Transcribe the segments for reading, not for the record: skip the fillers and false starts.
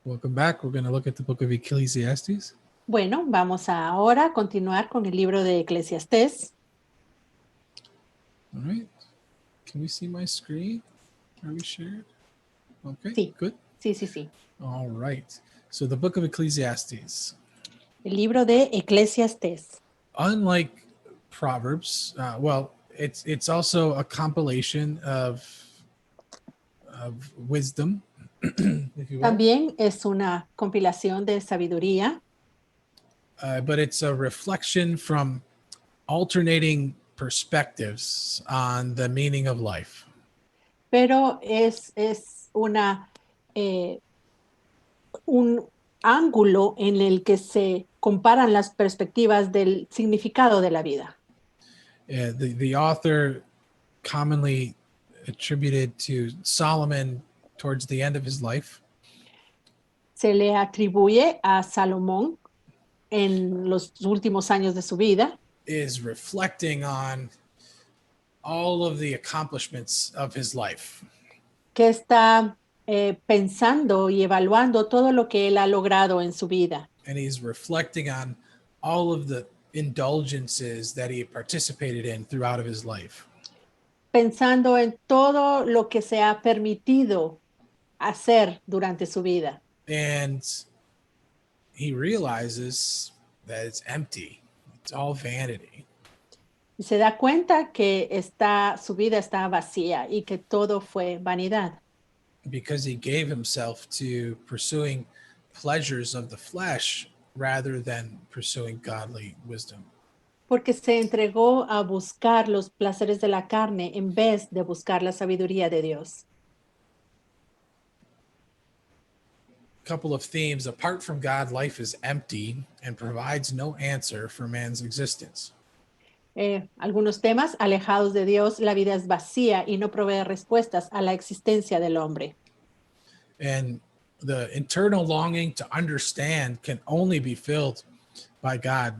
Welcome back. We're going to look at the book of Ecclesiastes. Bueno, vamos ahora a continuar con el libro de Eclesiastés. All right. Can we see my screen? Are we shared? Okay, Sí. good. Sí. All right. So the book of Ecclesiastes, El libro de Eclesiastés. unlike Proverbs, it's also a compilation of wisdom, if you will, También es una compilación de sabiduría, but it's a reflection from alternating perspectives on the meaning of life. pero es un ángulo en el que se comparan las perspectivas del significado de la vida. The author commonly attributed to Solomon towards the end of his life Se le atribuye a Salomón en los últimos años de su vida, is reflecting on all of the accomplishments of his life. que está pensando y evaluando todo lo que él ha logrado en su vida. And he's reflecting on all of the indulgences that he participated in throughout of his life. Pensando en todo lo que se ha permitido hacer durante su vida. And he realizes that it's empty. It's all vanity. Y se da cuenta que su vida está vacía y que todo fue vanidad. Because he gave himself to pursuing pleasures of the flesh rather than pursuing godly wisdom. Porque se entregó a buscar los placeres de la carne en vez de buscar la sabiduría de Dios. Couple of themes. Apart from God, life is empty and provides no answer for man's existence. Algunos temas: alejados de Dios, la vida es vacía y no provee respuestas a la existencia del hombre. And the internal longing to understand can only be filled by God.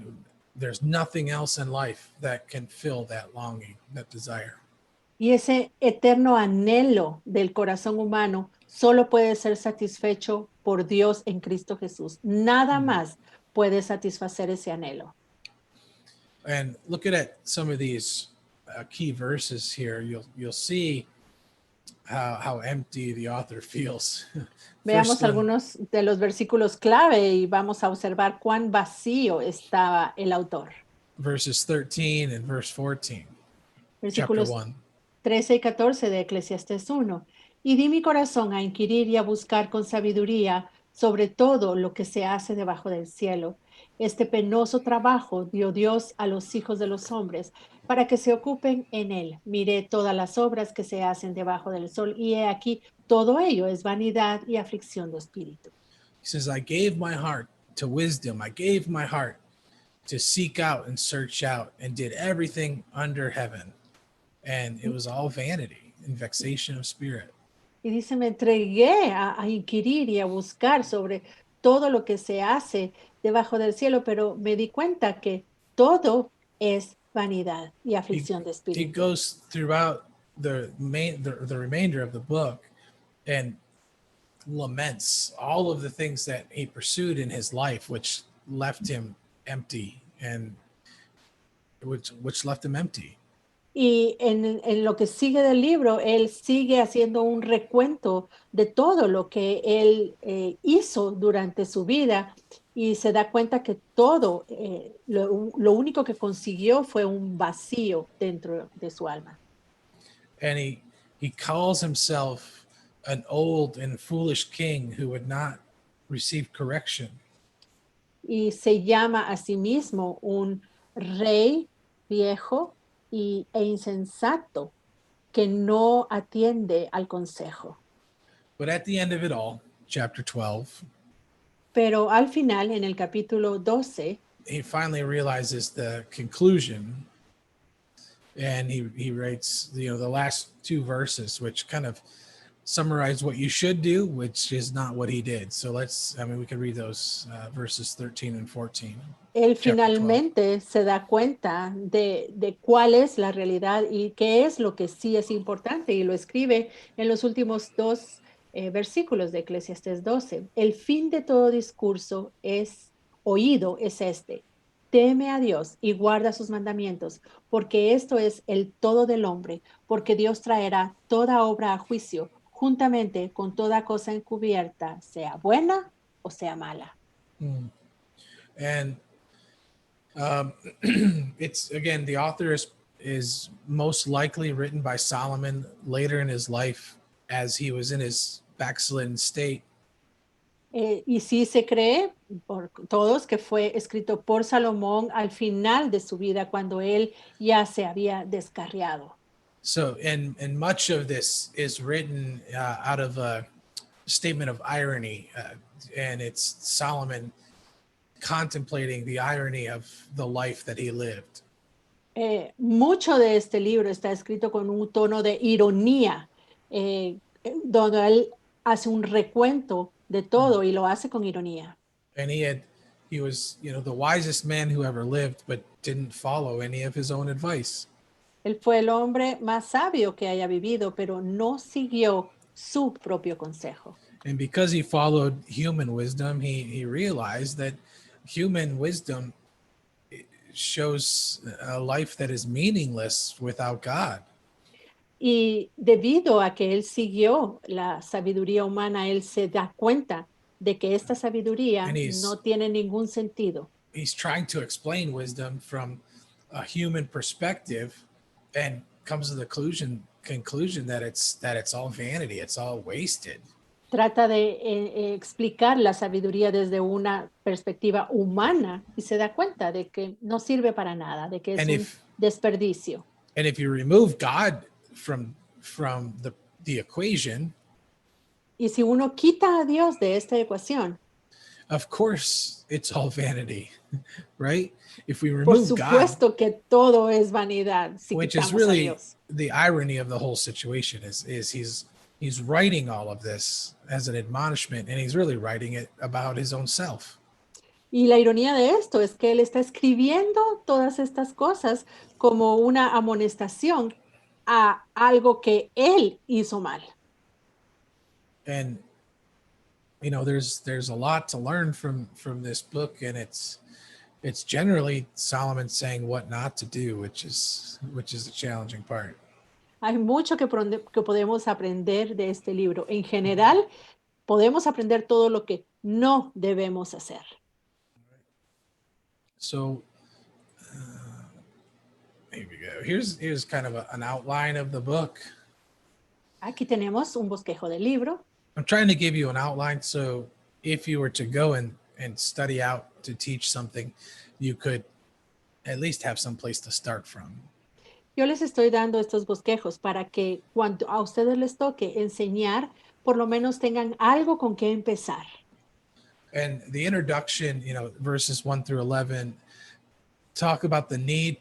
There's nothing else in life that can fill that longing, that desire. Y ese eterno anhelo del corazón humano solo puede ser satisfecho por Dios en Cristo Jesús. Nada más puede satisfacer ese anhelo. And looking at some of these key verses here, you'll see how empty the author feels. Veamos algunos de los versículos clave y vamos a observar cuán vacío estaba el autor. Verses 13 and verse 14. Versículos Chapter 1. 13 y 14 de Eclesiastés 1. Y di mi corazón a inquirir y a buscar con sabiduría sobre todo lo que se hace debajo del cielo. Este penoso trabajo dio Dios a los hijos de los hombres para que se ocupen en él. Miré todas las obras que se hacen debajo del sol y he aquí, todo ello es vanidad y aflicción de espíritu. He says, I gave my heart to wisdom. I gave my heart to seek out and search out and did everything under heaven. And it was all vanity and vexation of spirit. Y dice, me entregué a inquirir y a buscar sobre todo lo que se hace debajo del cielo, pero me di cuenta que todo es vanidad y aflicción de He espíritu. goes throughout the remainder of the book and laments all of the things that he pursued in his life, which left him empty and which left him empty. Y en lo que sigue del libro, él sigue haciendo un recuento de todo lo que él hizo durante su vida y se da cuenta que todo, lo único que consiguió fue un vacío dentro de su alma. And he calls himself an old and foolish king who would not receive correction. Y se llama a sí mismo un rey viejo e insensato que no atiende al consejo. But at the end of it all, chapter 12, Pero al final, en el capítulo 12, he finally realizes the conclusion, and he writes, the last two verses, which kind of summarize what you should do, which is not what he did. So we could read those verses 13 and 14. él Chapter 12. finalmente se da cuenta de cuál es la realidad y qué es lo que sí es importante, y lo escribe en los últimos dos versículos de Eclesiastés 12. El fin de todo discurso es oído, es este. Teme a Dios y guarda sus mandamientos, porque esto es el todo del hombre, porque Dios traerá toda obra a juicio, juntamente con toda cosa encubierta, sea buena o sea mala. Mm. And it's again, the author is most likely written by Solomon later in his life as he was in his backslidden state. Y sí se cree por todos que fue escrito por Salomón al final de su vida, cuando él ya se había descarriado. So, and much of this is written out of a statement of irony, and it's Solomon contemplating the irony of the life that he lived. Mucho de este libro está escrito con un tono de ironía, donde él hace un recuento de todo y lo hace con ironía. And he was, the wisest man who ever lived, but didn't follow any of his own advice. Él fue el hombre más sabio que haya vivido, pero no siguió su propio consejo. And because he followed human wisdom, he realized that human wisdom shows a life that is meaningless without God. Y debido a que él siguió la sabiduría humana, él se da cuenta de que esta sabiduría And no tiene ningún sentido. he's trying to explain wisdom from a human perspective and comes to the conclusion that it's all vanity, it's all wasted. Trata de explicar la sabiduría desde una perspectiva humana y se da cuenta de que no sirve para nada, de que es And un if desperdicio. and if you remove God from the equation, Y si uno quita a Dios de esta ecuación, of course it's all vanity, right? If we por remove God, supuesto que todo es vanidad si which is quitamos a really Dios. the irony of the whole situation, is he's writing all of this as an admonishment, and he's really writing it about his own self. Y la ironía de esto es que él está escribiendo todas estas cosas como una amonestación a algo que él hizo mal. And there's a lot to learn from this book, and it's generally Solomon saying what not to do, which is the challenging part. Hay mucho que podemos aprender de este libro. En general, podemos aprender todo lo que no debemos hacer. So here we go. Here's kind of an outline of the book. Aquí tenemos un bosquejo del libro. I'm trying to give you an outline, so if you were to go and study out to teach something, you could at least have some place to start from. Yo les estoy dando estos bosquejos para que cuando a ustedes les toque enseñar, por lo menos tengan algo con qué empezar. And the introduction, verses 1 through 11, talk about the need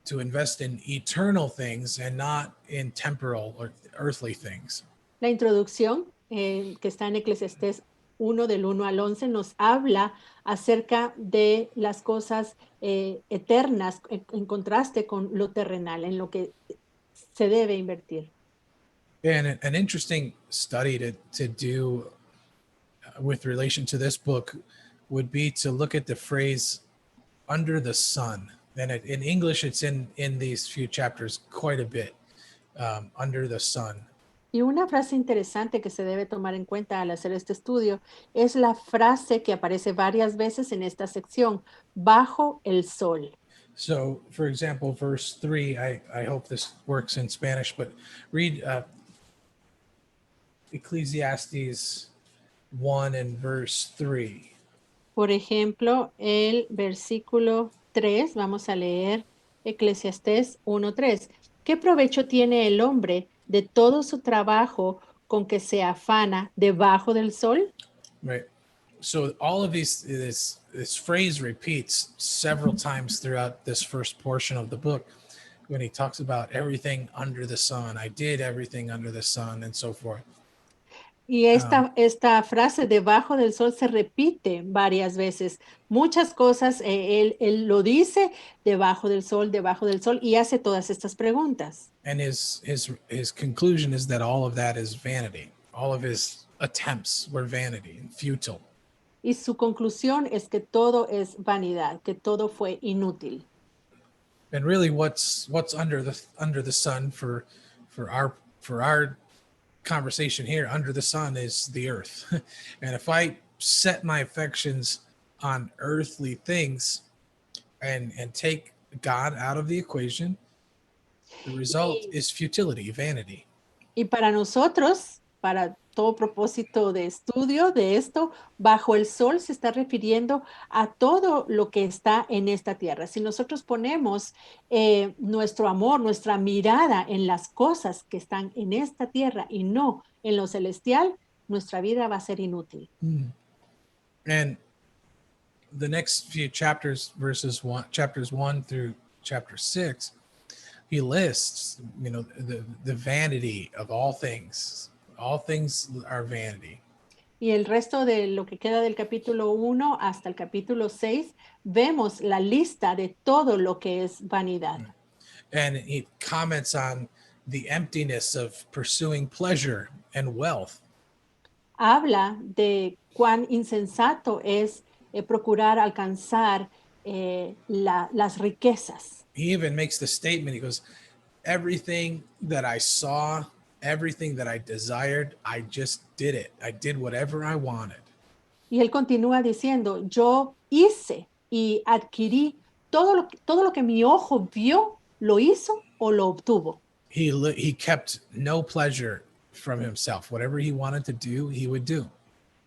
to invest in eternal things and not in temporal or earthly things. La introducción, que está en Eclesiastés 1 del 1 al 11, nos habla acerca de las cosas eternas en contraste con lo terrenal, en lo que se debe invertir. And an interesting study to do with relation to this book would be to look at the phrase "under the sun." And in English, it's in these few chapters quite a bit. Under the sun. Y una frase interesante que se debe tomar en cuenta al hacer este estudio es la frase que aparece varias veces en esta sección, bajo el sol. So, for example, verse 3, I hope this works in Spanish, but read Ecclesiastes 1 and verse 3. Por ejemplo, el versículo 3, vamos a leer Eclesiastés 1:3. ¿Qué provecho tiene el hombre de todo su trabajo con que se afana debajo del sol? Right. So all of this phrase repeats several times throughout this first portion of the book when he talks about everything under the sun. I did everything under the sun and so forth. Y esta frase debajo del sol se repite varias veces. Muchas cosas él lo dice debajo del sol, y hace todas estas preguntas. And his conclusion is that all of that is vanity. all of his attempts were vanity and futile. Y su conclusión es que todo es vanidad, que todo fue inútil. And really, what's under the sun for our conversation here, under the sun is the earth. And if I set my affections on earthly things and take God out of the equation, the result is futility, vanity. Y para nosotros, para todo propósito de estudio de esto, bajo el sol se está refiriendo a todo lo que está en esta tierra. Si nosotros ponemos nuestro amor, nuestra mirada en las cosas que están en esta tierra y no en lo celestial, nuestra vida va a ser inútil. And the next few chapters, chapters 1 through chapter 6, he lists, the vanity of all things. All things are vanity. Y el resto de lo que queda del capítulo 1 hasta el capítulo 6, vemos la lista de todo lo que es vanidad. And he comments on the emptiness of pursuing pleasure and wealth. Habla de cuán insensato es procurar alcanzar las riquezas. He even makes the statement, he goes, everything that I saw, everything that I desired, I just did it. I did whatever I wanted. Y él continúa diciendo, yo hice y adquirí todo lo que mi ojo vio, lo hizo o lo obtuvo. He kept no pleasure from himself. Whatever he wanted to do, he would do.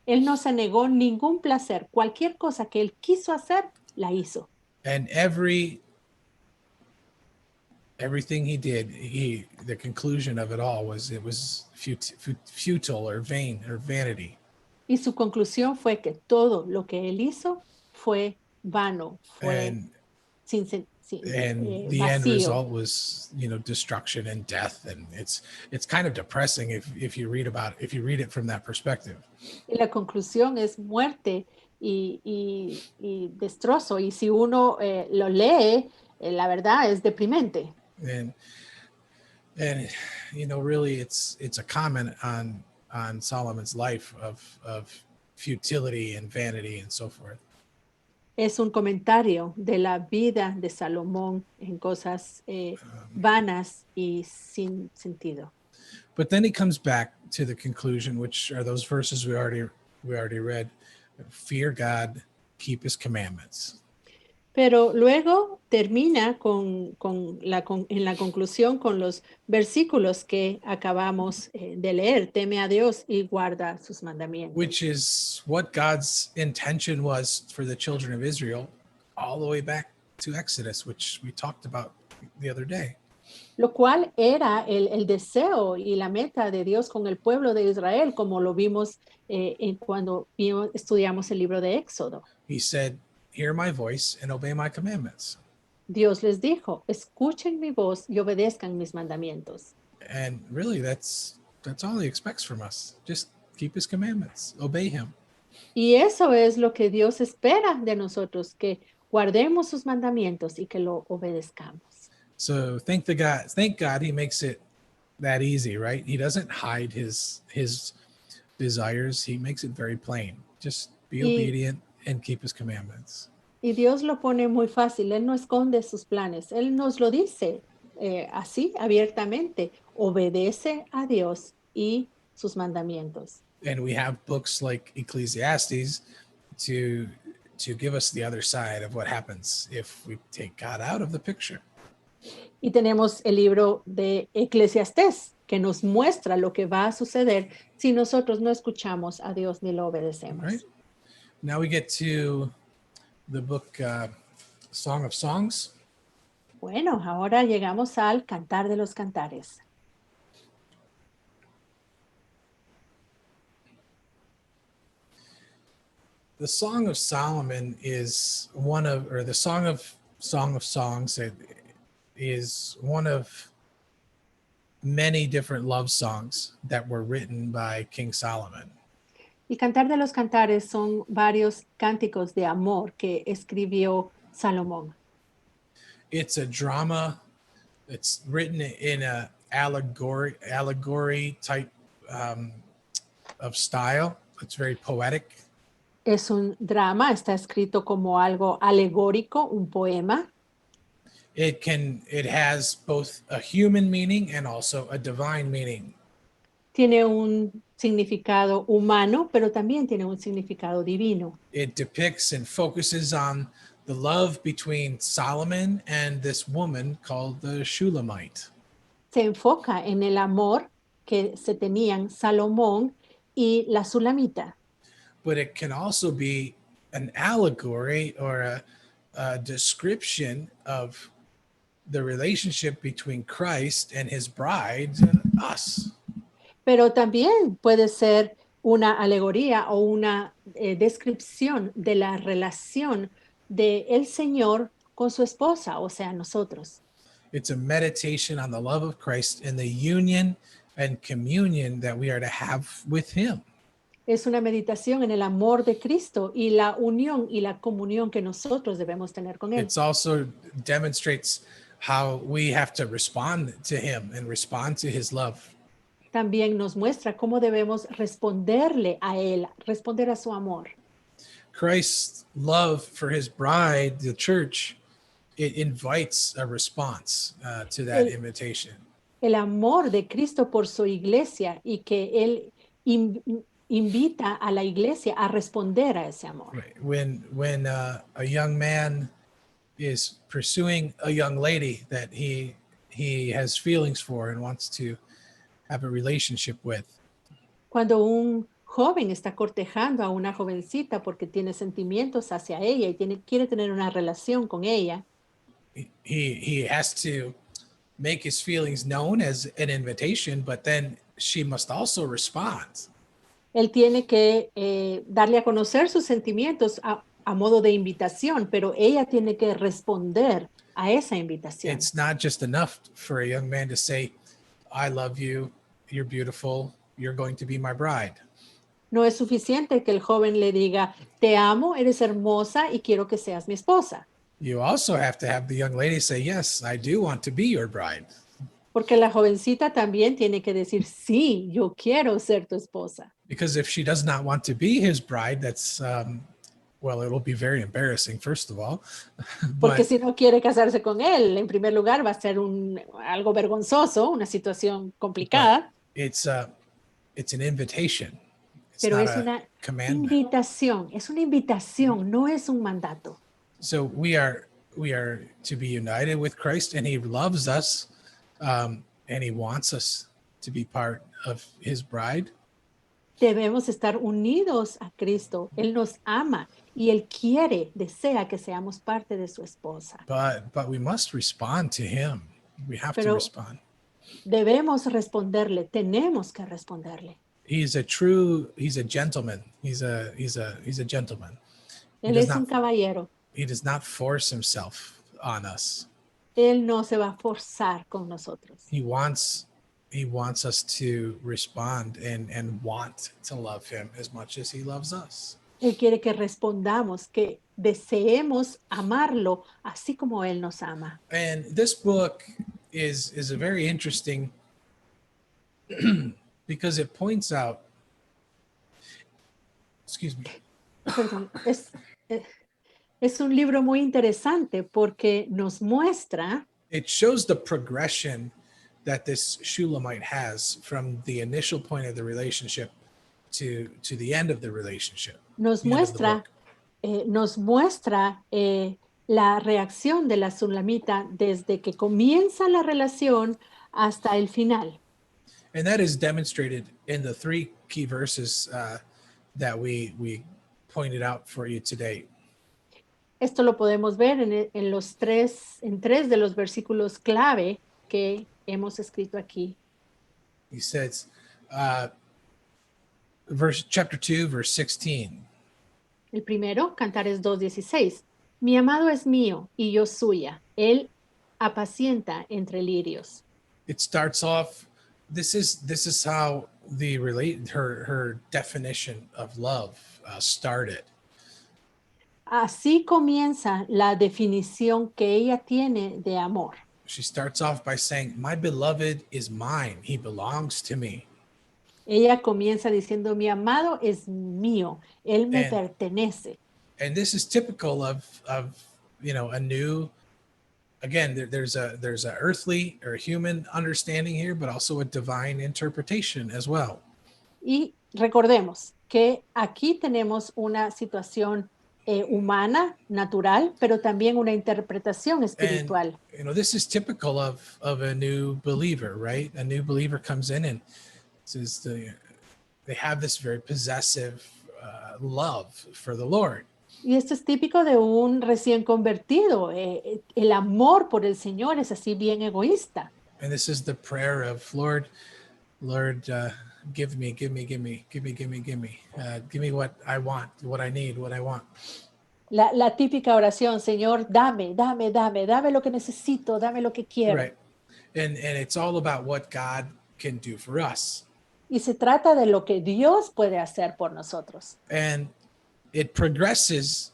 Él no se negó ningún placer. Cualquier cosa que él quiso hacer, la hizo. And everything he did, the conclusion of it all was it was futile or vain or vanity. Y su conclusión fue que todo lo que él hizo fue vano, fue And vacío. the end result was, destruction and death. And it's kind of depressing if you read it from that perspective. Y la conclusión es muerte y destrozo. Y si uno lo lee, la verdad es deprimente. And really it's a comment on Solomon's life of futility and vanity and so forth. Es un comentario de la vida de Salomón en cosas vanas y sin sentido. But then he comes back to the conclusion, which are those verses we already read. Fear God, keep his commandments. Pero luego termina en la conclusión con los versículos que acabamos de leer. Teme a Dios y guarda sus mandamientos. Which is what God's intention was for the children of Israel all the way back to Exodus, which we talked about the other day. Lo cual era el deseo y la meta de Dios con el pueblo de Israel, como lo vimos cuando estudiamos el libro de Éxodo. He said, hear my voice and obey my commandments. Dios les dijo, escuchen mi voz y obedezcan mis mandamientos. And really, that's all he expects from us. Just keep his commandments, obey him. Y eso es lo que Dios espera de nosotros, que guardemos sus mandamientos y que lo obedezcamos. So thank God he makes it that easy, right? He doesn't hide his desires. He makes it very plain. Just be obedient and keep his commandments. Y Dios lo pone muy fácil. Él no esconde sus planes. Él nos lo dice así, abiertamente. Obedece a Dios y sus mandamientos. And we have books like Ecclesiastes to give us the other side of what happens if we take God out of the picture. Y tenemos el libro de Eclesiastés, que nos muestra lo que va a suceder si nosotros no escuchamos a Dios ni lo obedecemos. Right? Now we get to the book Song of Songs. Bueno, ahora llegamos al Cantar de los Cantares. The Song of Solomon is the Song of Songs is one of many different love songs that were written by King Solomon. El Cantar de los Cantares son varios cánticos de amor que escribió Salomón. It's a drama. It's written in a allegory type of style. It's very poetic. Es un drama, está escrito como algo alegórico, un poema. It has both a human meaning and also a divine meaning. Tiene un significado humano, pero también tiene un significado divino. It depicts and focuses on the love between Solomon and this woman called the Shulamite. Se enfoca en el amor que se tenían Salomón y la Sulamita, But it can also be an allegory or a description of the relationship between Christ and his bride, us. pero también puede ser una alegoría o una descripción de la relación de el Señor con su esposa, o sea, nosotros. It's a meditation on the love of Christ and the union and communion that we are to have with him. Es una meditación en el amor de Cristo y la unión y la comunión que nosotros debemos tener con Él. It's also demonstrates how we have to respond to him and respond to his love. También nos muestra cómo debemos responderle a Él, responder a su amor. Christ's love for his bride, the church, it invites a response to that invitation. El amor de Cristo por su iglesia y que Él invita a la iglesia a responder a ese amor. Right. When a young man is pursuing a young lady that he has feelings for and wants to have a relationship with, Cuando un joven está cortejando a una jovencita porque tiene sentimientos hacia ella y quiere tener una relación con ella, he has to make his feelings known as an invitation, but then she must also respond. él tiene que darle a conocer sus sentimientos a modo de invitación, pero ella tiene que responder a esa invitación. It's not just enough for a young man to say, I love you, you're beautiful, you're going to be my bride. No es suficiente que el joven le diga, te amo, eres hermosa y quiero que seas mi esposa. You also have to have the young lady say, yes, I do want to be your bride. Porque la jovencita también tiene que decir, sí, yo quiero ser tu esposa. Because if she does not want to be his bride, that's, well, it'll be very embarrassing, first of all. Porque But si no quiere casarse con él, en primer lugar va a ser algo vergonzoso, una situación complicada. it's an invitation. It's Pero not es a una commandment. invitación, no es un mandato. So we are to be united with Christ, and he loves us, and he wants us to be part of his bride. Debemos estar unidos a Cristo. Él nos ama y Él desea que seamos parte de su esposa. But we must respond to him. We have to Pero respond. debemos responderle, tenemos que responderle. He's a gentleman. He's a gentleman. Él es un caballero. He does not force himself on us. Él no se va a forzar con nosotros. He wants us to respond and want to love him as much as he loves us. Él quiere que respondamos, que deseemos amarlo así como Él nos ama. And this book is a very interesting because it points out, excuse me, Perdón, es un libro muy interesante porque nos muestra, it shows the progression that this Shulamite has from the initial point of the relationship to the end of the relationship. nos the end of the muestra, book. nos muestra la reacción de la Sulamita desde que comienza la relación hasta el final. And that is demonstrated in the three key verses that we pointed out for you today. Esto lo podemos ver en tres de los versículos clave que hemos escrito aquí. He says, chapter 2, verse 16. El primero, Cantares 2:16. Mi amado es mío y yo suya. Él apacienta entre lirios. It starts off. This is how her definition of love started. Así comienza la definición que ella tiene de amor. She starts off by saying, "My beloved is mine; he belongs to me." Ella comienza diciendo, mi amado es mío, él me and pertenece. and this is typical of a new, again, there's a earthly or human understanding here, but also a divine interpretation as well. Y recordemos que aquí tenemos una situación humana, natural, pero también una interpretación And espiritual. this is typical of a new believer, right? A new believer comes in and says they have this very possessive love for the Lord. Y esto es típico de un recién convertido. El amor por el Señor es así bien egoísta. And this is the prayer of Lord, give me, give me, give me, give me, give me, give me, give me what I want, what I need, what I want. La típica oración, Señor, dame, dame, dame, dame lo que necesito, dame lo que quiero. Right. And it's all about what God can do for us. Y se trata de lo que Dios puede hacer por nosotros. And it progresses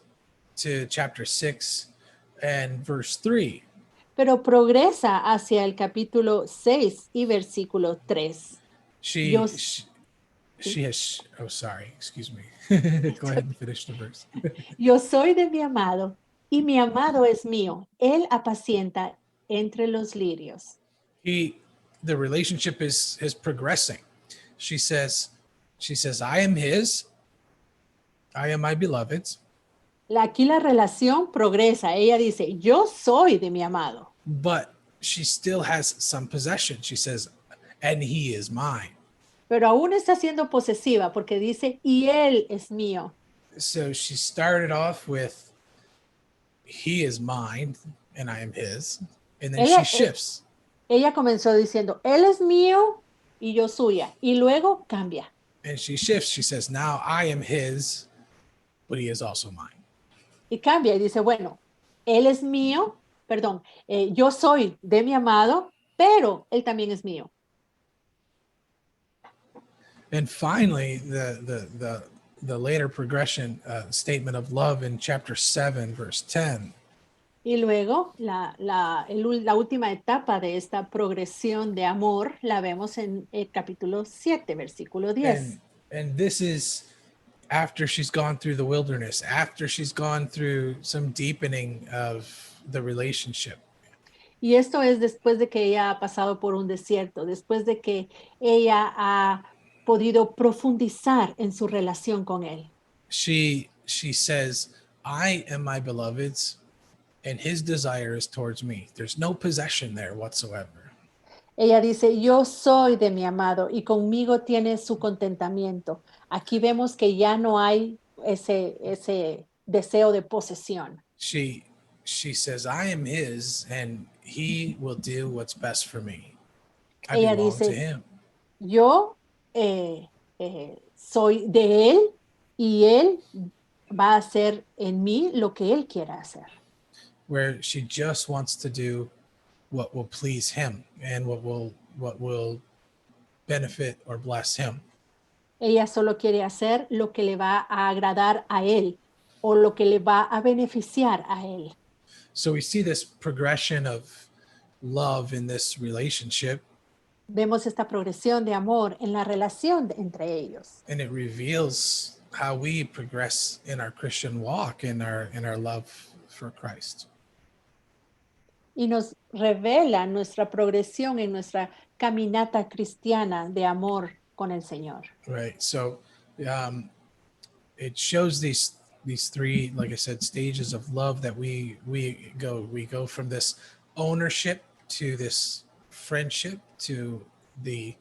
to chapter 6 and verse 3. Pero progresa hacia el capítulo 6 y versículo 3. She, Yo, she, she has, oh, sorry, excuse me. Go ahead and finish the verse. yo soy de mi amado y mi amado es mío. Él apacienta entre los lirios. The relationship is progressing. She says, I am his, I am my beloved's, Aquí la relación progresa. Ella dice, yo soy de mi amado. but she still has some possession. She says, and he is mine. Pero aún está siendo posesiva porque dice, y él es mío. So she started off with, he is mine and I am his. And then she shifts. Ella comenzó diciendo, él es mío y yo suya. Y luego cambia. And she shifts. She says, now I am his, but he is also mine. Y cambia y dice, bueno, él es mío, perdón, yo soy de mi amado, pero él también es mío. And finally, the later progression statement of love in chapter 7, verse 10. Y luego la última etapa de esta progresión de amor la vemos en el capítulo 7, versículo 10. And this is after she's gone through the wilderness, after she's gone through some deepening of the relationship. Y esto es después de que ella ha pasado por un desierto, después de que ella ha podido profundizar en su relación con él. She says, I am my beloved's, and his desire is towards me. There's no possession there whatsoever. Ella dice, yo soy de mi amado y conmigo tiene su contentamiento. Aquí vemos que ya no hay ese deseo de posesión. She says, I am his, and he will do what's best for me. I Ella belong to dice, him. yo soy de él y él va a hacer en mí lo que él quiera hacer. Where she just wants to do what will please him and what will benefit or bless him. Ella solo quiere hacer lo que le va a agradar a él o lo que le va a beneficiar a él. So we see this progression of love in this relationship, Vemos esta progresión de amor en la relación entre ellos. and it reveals how we progress in our Christian walk, in our love for Christ. Y nos revela nuestra progresión en nuestra caminata cristiana de amor con el Señor. Right. So it shows these three, like I said, stages of love that we go from this ownership to this friendship to the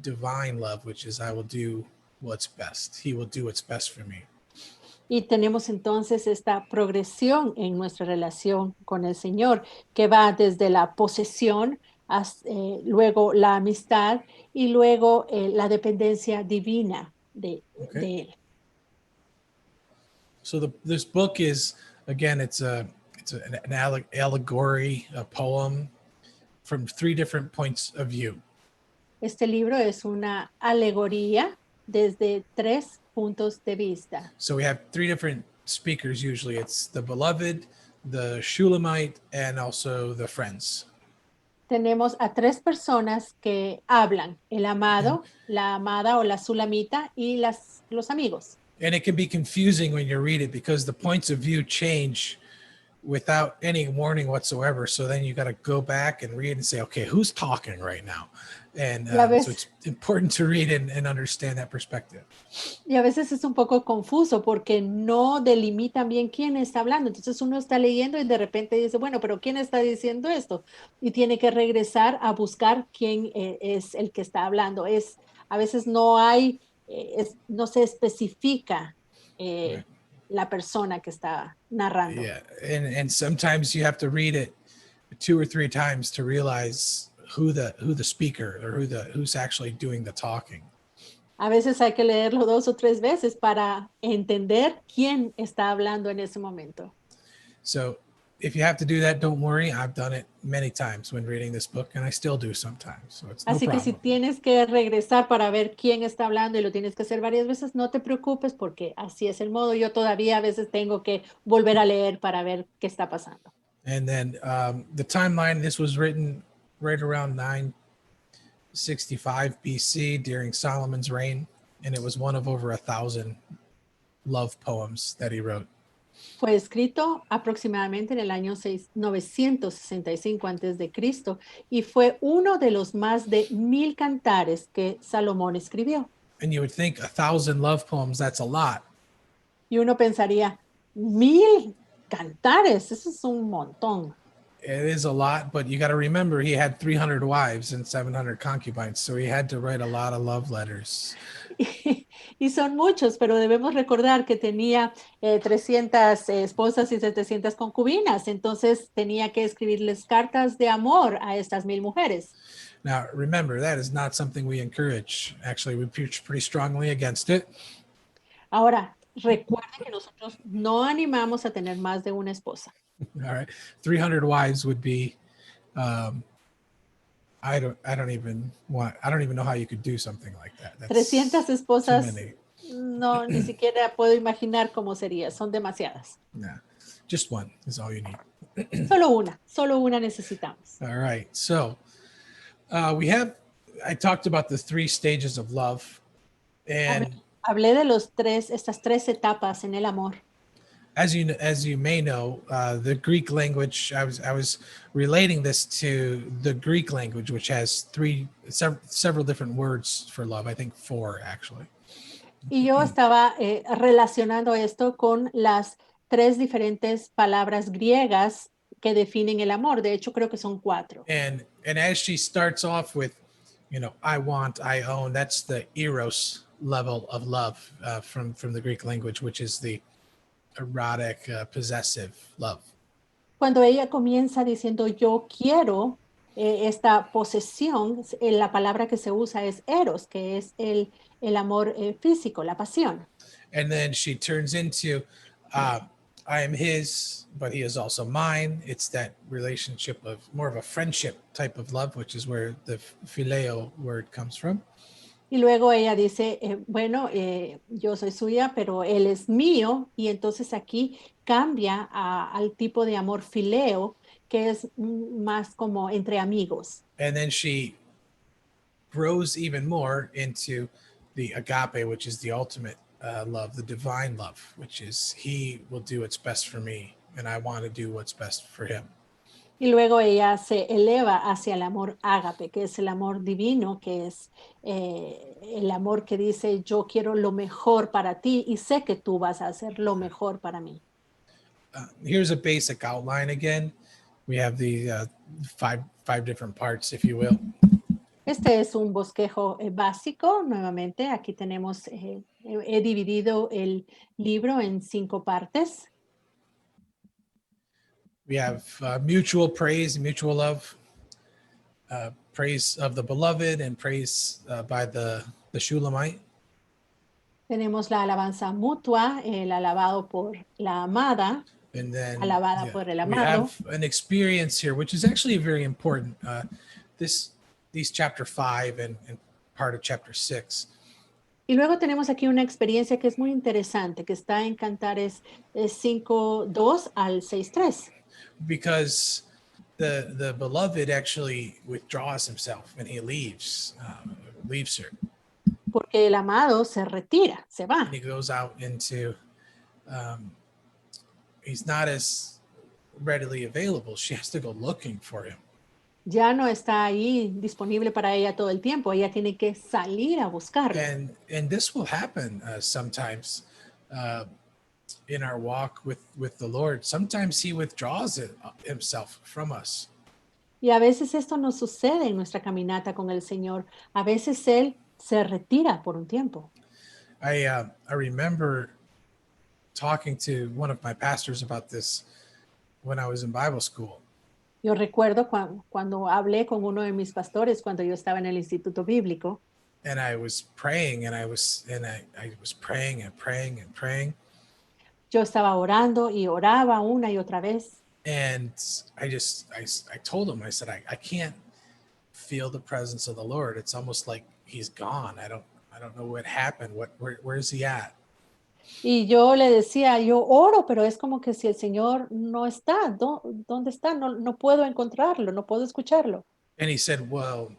divine love, which is I will do what's best. He will do what's best for me. Y tenemos entonces esta progresión en nuestra relación con el Señor, que va desde la posesión, luego la amistad y luego la dependencia divina de Él. So this book is, again, it's an allegory, a poem from three different points of view. Este libro es una alegoría desde tres puntos de vista. So we have three different speakers usually. It's the beloved, the Shulamite, and also the friends. tenemos a tres personas que hablan, el amado, la amada o la sulamita y los amigos. And it can be confusing when you read it because the points of view change without any warning whatsoever. So then you got to go back and read and say, okay, who's talking right now? And Y a so it's important to read and understand that perspective. Y a veces es un poco confuso porque no delimitan bien quién está hablando. Entonces uno está leyendo y de repente dice, bueno, pero ¿quién está diciendo esto? Y tiene que regresar a buscar quién es el que está hablando. A veces no hay, no se especifica Right. la persona que está narrando. Yeah. And sometimes you have to read it 2 or 3 times to realize who the speaker or who's actually doing the talking. A veces hay que leerlo 2 o 3 veces para entender quién está hablando en ese momento. So if you have to do that, don't worry. I've done it many times when reading this book, and I still do sometimes. So it's no Así que si problem. tienes que regresar para ver quién está hablando y lo tienes que hacer varias veces, no te preocupes porque así es el modo. Yo todavía a veces tengo que volver a leer para ver qué está pasando. And then the timeline, this was written right around 965 BC during Solomon's reign, and it was one of over 1,000 love poems that he wrote. Fue escrito aproximadamente en el año 965 a.C. y fue uno de los más de 1000 cantares que Salomón escribió. And you would think 1,000 love poems, that's a lot. Y uno pensaría, 1000 cantares, eso es un montón. It is a lot, but you got to remember he had 300 wives and 700 concubines, so he had to write a lot of love letters. Y son muchos, pero debemos recordar que tenía 300 esposas y 700 concubinas, entonces tenía que escribirles cartas de amor a estas 1000 mujeres. Now, remember, that is not something we encourage. Actually, we preach pretty strongly against it. Ahora, recuerden que nosotros no animamos a tener más de una esposa. All right. 300 wives would be, I don't even know how you could do something like that. That's 300 too esposas, many. no, ni siquiera puedo imaginar cómo sería, son demasiadas. Nah, just one is all you need. Solo una necesitamos. All right. So I talked about the 3 stages of love. And Hablé de estas 3 etapas en el amor. as you may know, the Greek language, I was relating this to the Greek language, which has several different words for love. I think 4 actually. Y yo estaba relacionando esto con las 3 diferentes palabras griegas que definen el amor. De hecho, creo que son 4. And as she starts off with, I want, I own, that's the eros level of love from the Greek language, which is the erotic, possessive love. Cuando ella comienza diciendo yo quiero, esta posesión, la palabra que se usa es eros, que es el amor físico, la pasión. And then she turns into, I am his, but he is also mine. It's that relationship of more of a friendship type of love, which is where the phileo word comes from. Y luego ella dice, yo soy suya, pero él es mío. Y entonces aquí cambia al tipo de amor fileo, que es más como entre amigos. And then she grows even more into the agape, which is the ultimate love, the divine love, which is he will do what's best for me, and I want to do what's best for him. Y luego ella se eleva hacia el amor ágape, que es el amor divino, que es el amor que dice, yo quiero lo mejor para ti y sé que tú vas a hacer lo mejor para mí. Here's a basic outline again. We have the five different parts, if you will. Este es un bosquejo básico. Nuevamente, aquí tenemos, he dividido el libro en 5 partes. We have mutual praise, mutual love, praise of the beloved, and praise by the Shulamite. Tenemos la alabanza mutua, el alabado por la amada, And then alabada por el we amado. have an experience here, which is actually very important. These chapter 5 and part of chapter 6. Y luego tenemos aquí una experiencia que es muy interesante, que está en Cantares 5:2 al 6:3. Because the beloved actually withdraws himself and he leaves her, porque el amado se retira, se va. and he goes out into. He's not as readily available. She has to go looking for him. Ya no está ahí disponible para ella todo el tiempo. Ella tiene que salir a buscarlo. And this will happen sometimes in our walk with the Lord. Sometimes he withdraws himself from us. Y a veces esto nos sucede en nuestra caminata con el Señor. A veces Él se retira por un tiempo. I remember talking to one of my pastors about this when I was in Bible school. Yo recuerdo cuando hablé con uno de mis pastores cuando yo estaba en el instituto bíblico. And I was praying and I was praying and praying and praying. Yo estaba orando y oraba una y otra vez. And I told him, I said, I can't feel the presence of the Lord. It's almost like he's gone. I don't know what happened. Where is he at? Y yo le decía, yo oro, pero es como que si el Señor no está. ¿Dónde está? No puedo encontrarlo, no puedo escucharlo. And he said, well,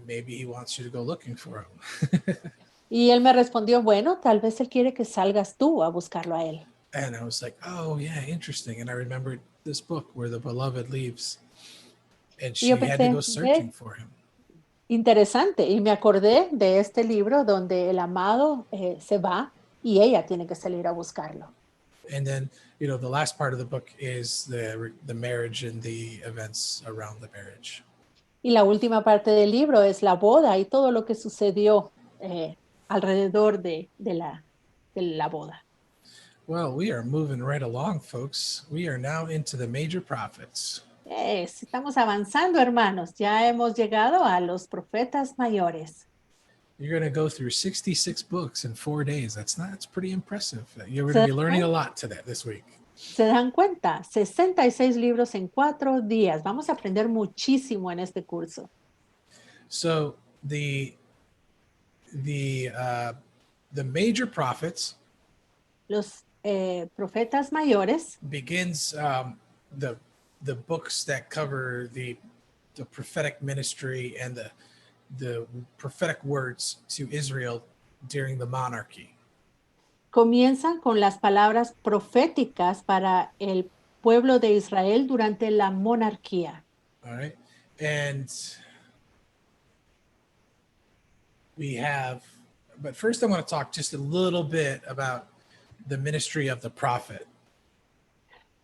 maybe he wants you to go looking for him. Y él me respondió, bueno, tal vez él quiere que salgas tú a buscarlo a él. And I was like, oh yeah, interesting. And I remembered this book where the beloved leaves and she Y yo had to go pensé, searching for him. interesante. Y me acordé de este libro donde el amado se va y ella tiene que salir a buscarlo. And then, the last part of the book is the marriage and the events around the marriage. Y la última parte del libro es la boda y todo lo que sucedió alrededor de la boda. Well, we are moving right along, folks. We are now into the major prophets. Estamos avanzando, hermanos. Ya hemos llegado a los profetas mayores. You're going to go through 66 books in 4 days. That's pretty impressive. You're going to be learning a lot this week. ¿Se dan cuenta? 66 libros en 4 días. Vamos a aprender muchísimo en este curso. So the major prophets, los profetas mayores, begins the books that cover the prophetic ministry and the prophetic words to Israel during the monarchy. Comienzan con las palabras proféticas para el pueblo de Israel durante la monarquía. All right. And but first I want to talk just a little bit about the ministry of the prophet.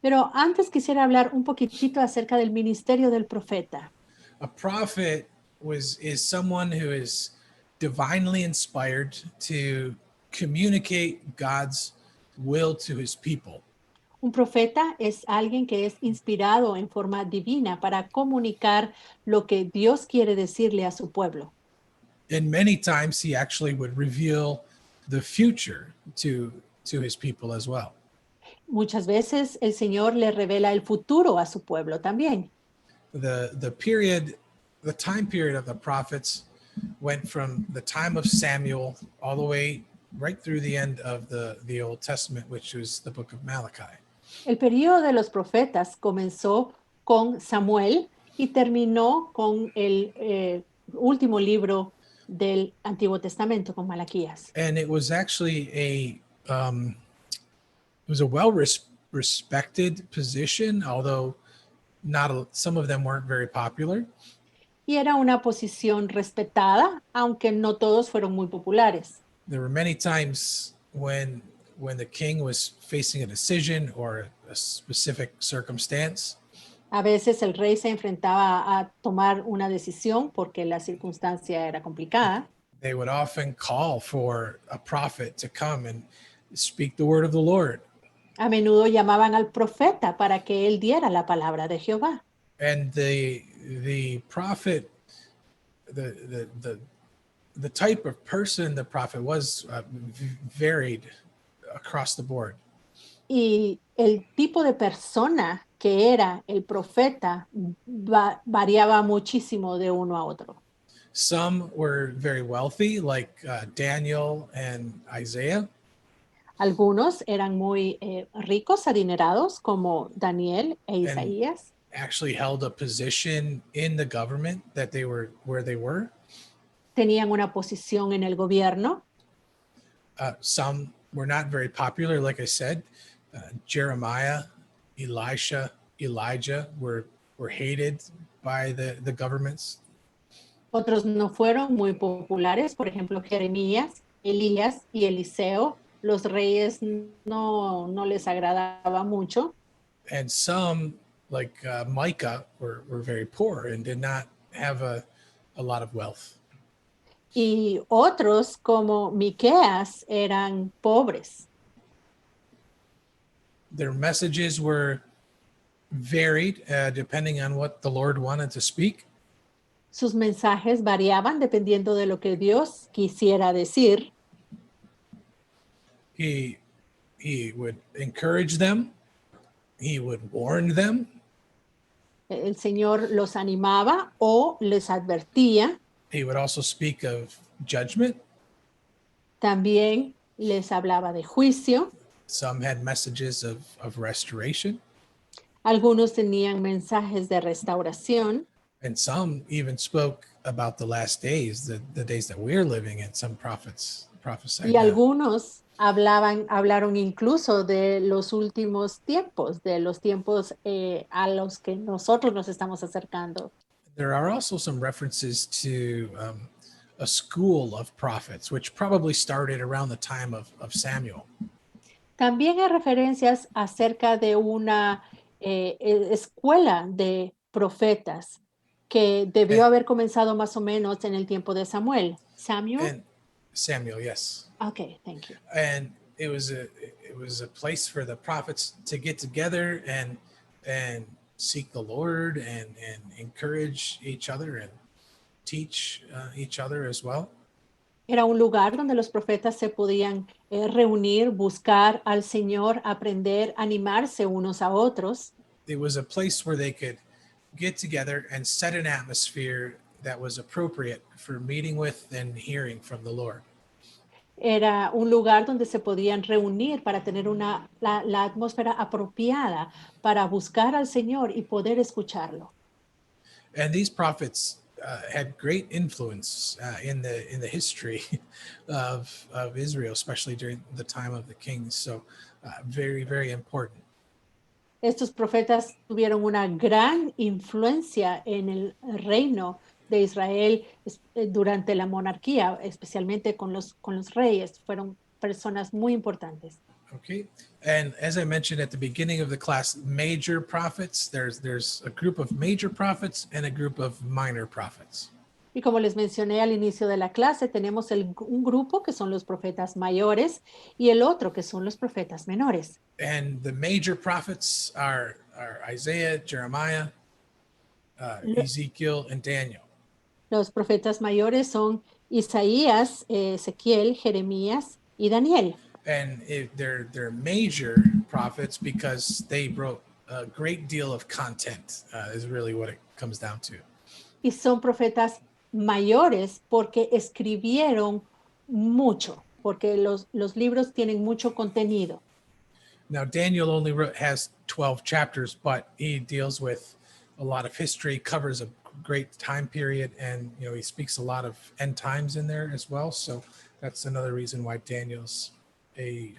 Pero antes quisiera hablar un poquitito acerca del ministerio del profeta. A prophet is someone who is divinely inspired to communicate God's will to his people. Un profeta es alguien que es inspirado en forma divina para comunicar lo que Dios quiere decirle a su pueblo. And many times he actually would reveal the future to his people as well. Muchas veces el Señor le revela el futuro a su pueblo también. The time period of the prophets went from the time of Samuel all the way right through the end of the Old Testament, which was the book of Malachi. El periodo de los profetas comenzó con Samuel y terminó con el último libro del Antiguo Testamento, con Malaquías. And it was actually a well respected position, although some of them weren't very popular. Y era una posición respetada, aunque no todos fueron muy populares. There were many times when the king was facing a decision or a specific circumstance. A veces el rey se enfrentaba a tomar una decisión porque la circunstancia era complicada. They would often call for a prophet to come and speak the word of the Lord. A menudo llamaban al profeta para que él diera la palabra de Jehová. And the prophet, the type of person the prophet was varied across the board. Y el tipo de persona que era el profeta variaba muchísimo de uno a otro. Some were very wealthy, like Daniel and Isaiah. Algunos eran muy ricos, adinerados, como Daniel e Isaías. actually held a position in the government that they were where they were. tenían una posición en el gobierno. Some were not very popular, like I said. Jeremiah, Elisha, Elijah were hated by the governments. Otros no fueron muy populares, por ejemplo, Jeremías, Elías y Eliseo. Los reyes no les agradaba mucho. And some, like Micah, were very poor and did not have a lot of wealth. Y otros, como Miqueas, eran pobres. Their messages were varied depending on what the Lord wanted to speak. Sus mensajes variaban dependiendo de lo que Dios quisiera decir. He would encourage them. He would warn them. El Señor los animaba o les advertía. He would also speak of judgment. También les hablaba de juicio. Some had messages of restoration. Algunos tenían mensajes de restauración. And some even spoke about the last days, the days that we're living in. Some prophets prophesied Y that. algunos hablaron incluso de los últimos tiempos, de los tiempos a los que nosotros nos estamos acercando. There are also some references to a school of prophets, which probably started around the time of Samuel. También hay referencias acerca de una escuela de profetas que debió haber comenzado más o menos en el tiempo de Samuel. Samuel? And Samuel, yes. Okay, thank you. And it was a place for the prophets to get together and seek the Lord and encourage each other and teach each other as well. Era un lugar donde los profetas se podían reunir, buscar al Señor, aprender, animarse unos a otros. It was a place where they could get together and set an atmosphere that was appropriate for meeting with and hearing from the Lord. Era un lugar donde se podían reunir para tener la atmósfera apropiada para buscar al Señor y poder escucharlo. And these prophets had great influence in the history of Israel, especially during the time of the kings. So very, very important. Estos profetas tuvieron una gran influencia en el reino de Israel durante la monarquía, especialmente con los reyes. Fueron personas muy importantes. Okay. And as I mentioned at the beginning of the class, major prophets, there's a group of major prophets and a group of minor prophets. Y como les mencioné al inicio de la clase, tenemos un grupo que son los profetas mayores y el otro que son los profetas menores. And the major prophets are Isaiah, Jeremiah, Ezekiel, and Daniel. Los profetas mayores son Isaías, Ezequiel, Jeremías y Daniel. And they're major prophets because they wrote a great deal of content, is really what it comes down to. Y son profetas mayores porque escribieron mucho, porque los libros tienen mucho contenido. Now, Daniel only has 12 chapters, but he deals with a lot of history, covers a great time period, and he speaks a lot of end times in there as well. So that's another reason why Daniel's a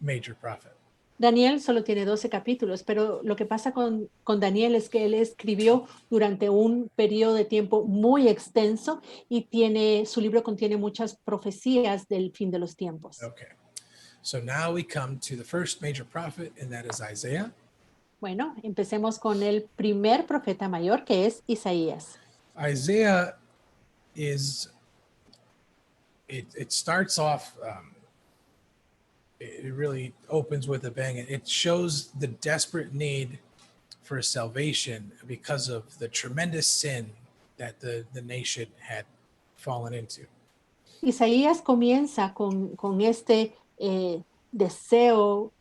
major prophet. Daniel solo tiene 12 capítulos, pero lo que pasa con Daniel es que él escribió durante un periodo de tiempo muy extenso y su libro contiene muchas profecías del fin de los tiempos. Okay. So now we come to the first major prophet, and that is Isaiah. Bueno, empecemos con el primer profeta mayor, que es Isaías. Isaiah it starts off, it really opens with a bang. It shows the desperate need for salvation because of the tremendous sin that the nation had fallen into. Isaías comienza con este deseo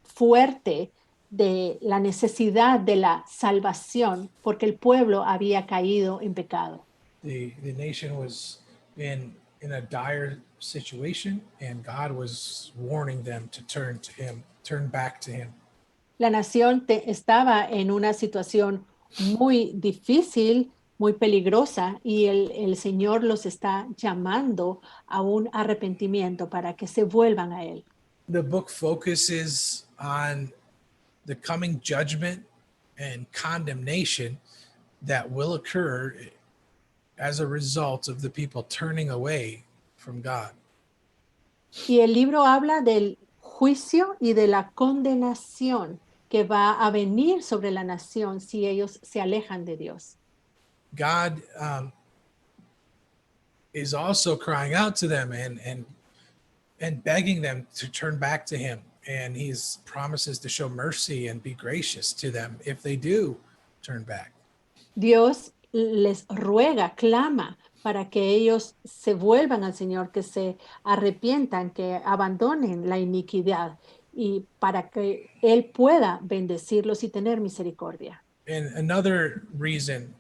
fuerte de la necesidad de la salvación porque el pueblo había caído en pecado. The nation was in a dire situation, and God was warning them to turn back to him. La nación estaba en una situación muy difícil, muy peligrosa, y el Señor los está llamando a un arrepentimiento para que se vuelvan a Él. The book focuses on the coming judgment and condemnation that will occur as a result of the people turning away from God. Y el libro habla del juicio y de la condenación que va a venir sobre la nación si ellos se alejan de Dios. God is also crying out to them and begging them to turn back to him. And he's promises to show mercy and be gracious to them if they do turn back. Dios les ruega, clama para que ellos se vuelvan al Señor, que se arrepientan, que abandonen la iniquidad y para que Él pueda bendecirlos y tener misericordia. And another reason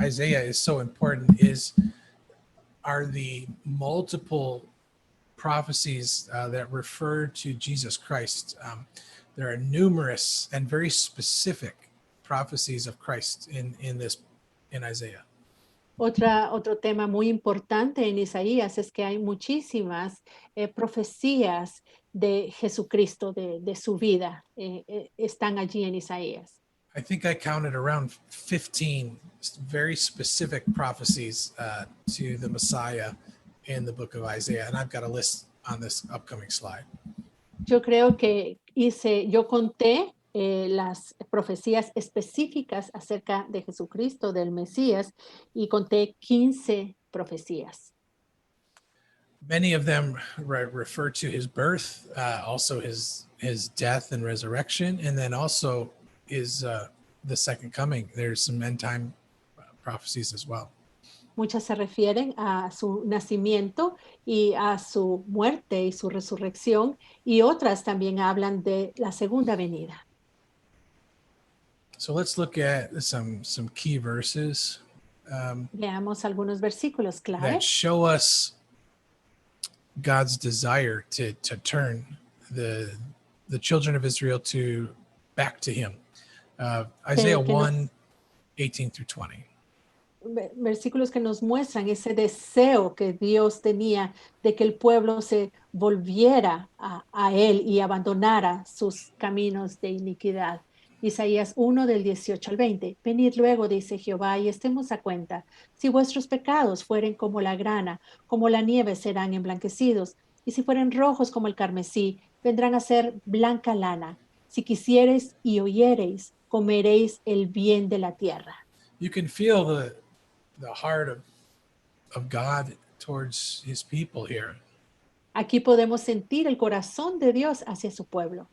Isaiah is so important are the multiple prophecies that refer to Jesus Christ. There are numerous and very specific prophecies of Christ in Isaiah. Otro tema muy importante en Isaías es que hay muchísimas profecías de Jesucristo, de su vida, están allí en Isaías. I think I counted around 15 very specific prophecies to the Messiah in the book of Isaiah, and I've got a list on this upcoming slide. Yo creo que yo conté las profecías específicas acerca de Jesucristo, del Mesías, y conté 15 profecías. Many of them refer to his birth, also his death and resurrection, and then also the second coming. There's some end time prophecies as well. Muchas se refieren a su nacimiento y a su muerte y su resurrección, y otras también hablan de la segunda venida. So let's look at some key verses Veamos algunos versículos that clave show us God's desire to turn the children of Israel back to him. Isaiah que nos- 1, 18 through 20. versículos que nos muestran ese deseo que Dios tenía de que el pueblo se volviera a Él y abandonara sus caminos de iniquidad. Isaías 1 del 18 al 20. Venid luego, dice Jehová, y estemos a cuenta. Si vuestros pecados fueren como la grana, como la nieve serán emblanquecidos, y si fueren rojos como el carmesí, vendrán a ser blanca lana. Si quisiereis y oyereis, comeréis el bien de la tierra. You can feel the heart of God towards his people here. Aquí podemos sentir el corazón de Dios hacia su pueblo.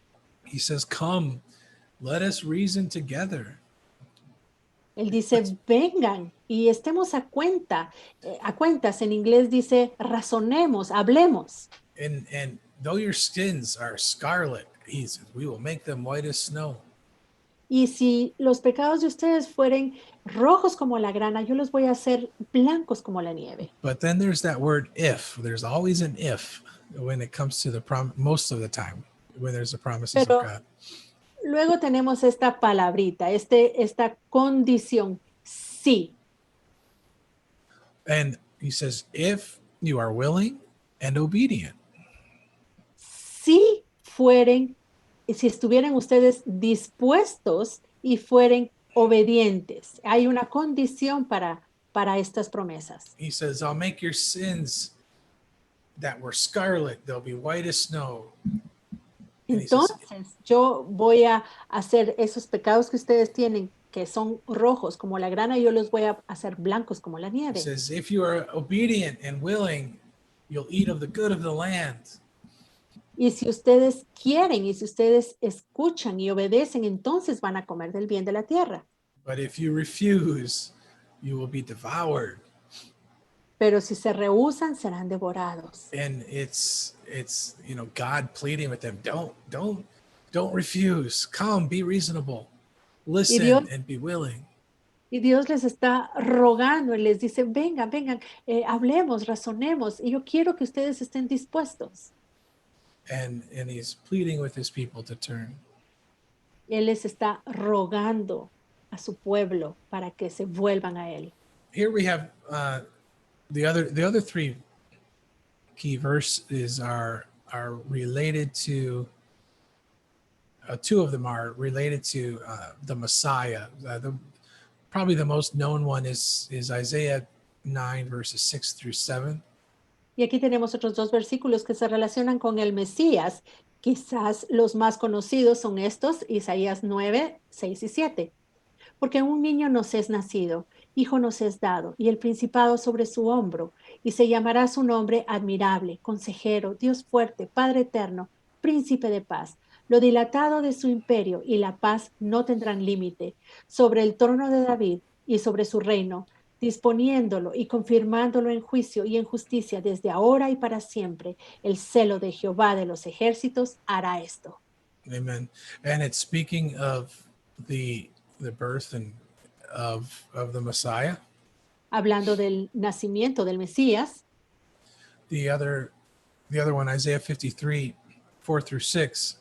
He says, come, let us reason together. Él dice, vengan y estemos a cuenta. A cuentas en inglés dice, razonemos, hablemos. And though your skins are scarlet, he says, we will make them white as snow. Y si los pecados de ustedes fueren rojos como la grana, yo los voy a hacer blancos como la nieve. But then there's that word if. There's always an if when it comes to most of the time when there's the promises Pero of God. luego tenemos esta palabrita, esta condición, sí. And he says, if you are willing and obedient. Si fueren, si estuvieran ustedes dispuestos y fueren obedientes. Hay una condición para estas promesas. He says, I'll make your sins that were scarlet, they'll be white as snow. And he says, Entonces, yo voy a hacer esos pecados que ustedes tienen, que son rojos como la grana, yo los voy a hacer blancos como la he nieve. says, if you are obedient and willing, you'll eat of the good of the land. Y si ustedes quieren y si ustedes escuchan y obedecen, entonces van a comer del bien de la tierra. But if you refuse, you will be devoured. Pero si se rehúsan, serán devorados. And it's God pleading with them, don't refuse. Come, be reasonable. Listen Dios- and be willing. Y Dios les está rogando y les dice, vengan, hablemos, razonemos. Y yo quiero que ustedes estén dispuestos. And he's pleading with his people to turn. Él les está rogando a su pueblo para que se vuelvan a Él. Here we have the other three key verses are related to two of them are related to the Messiah. Probably the most known one is Isaiah 9 verses 6 through 7. Y aquí tenemos otros dos versículos que se relacionan con el Mesías. Quizás los más conocidos son estos, Isaías 9, 6 y 7. Porque un niño nos es nacido, hijo nos es dado, y el principado sobre su hombro, y se llamará su nombre admirable, consejero, Dios fuerte, Padre eterno, príncipe de paz. Lo dilatado de su imperio y la paz no tendrán límite sobre el trono de David y sobre su reino, disponiéndolo y confirmándolo en juicio y en justicia desde ahora y para siempre. El celo de Jehová de los ejércitos hará esto. Amen. And it's speaking of the birth and of the Messiah. Hablando del nacimiento del Mesías. The other one, Isaiah 53, 4 through 6.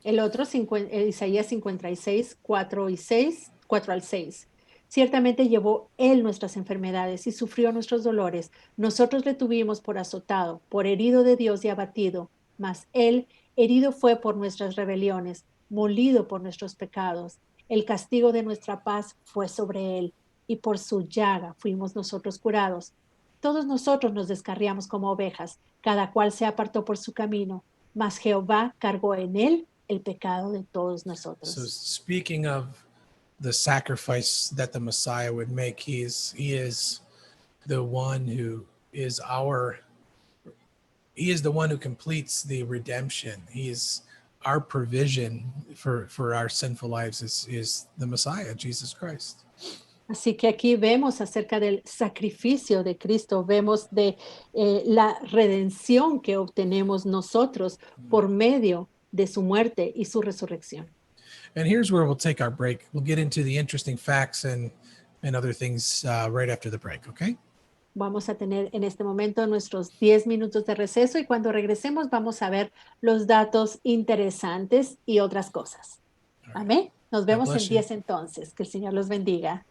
El otro, Isaías 56, 4 y 6, 4 al 6. Ciertamente llevó él nuestras enfermedades y sufrió nuestros dolores. Nosotros le tuvimos por azotado, por herido de Dios y abatido. Mas él herido fue por nuestras rebeliones, molido por nuestros pecados. El castigo de nuestra paz fue sobre él, y por su llaga fuimos nosotros curados. Todos nosotros nos descarriamos como ovejas, cada cual se apartó por su camino, mas Jehová cargó en él el pecado de todos So nosotros. speaking of the sacrifice that the Messiah would make, he is the one who is the one who completes the redemption. He is our provision for our sinful lives is the Messiah, Jesus Christ. Así que aquí vemos acerca del sacrificio de Cristo, vemos de la redención que obtenemos nosotros por medio de su muerte y su resurrección. And here's where we'll take our break. We'll get into the interesting facts and other things right after the break, okay? Vamos a tener en este momento nuestros 10 minutos de receso y cuando regresemos vamos a ver los datos interesantes y otras cosas. Amén. Nos vemos en bless you. 10 entonces. Que el Señor los bendiga.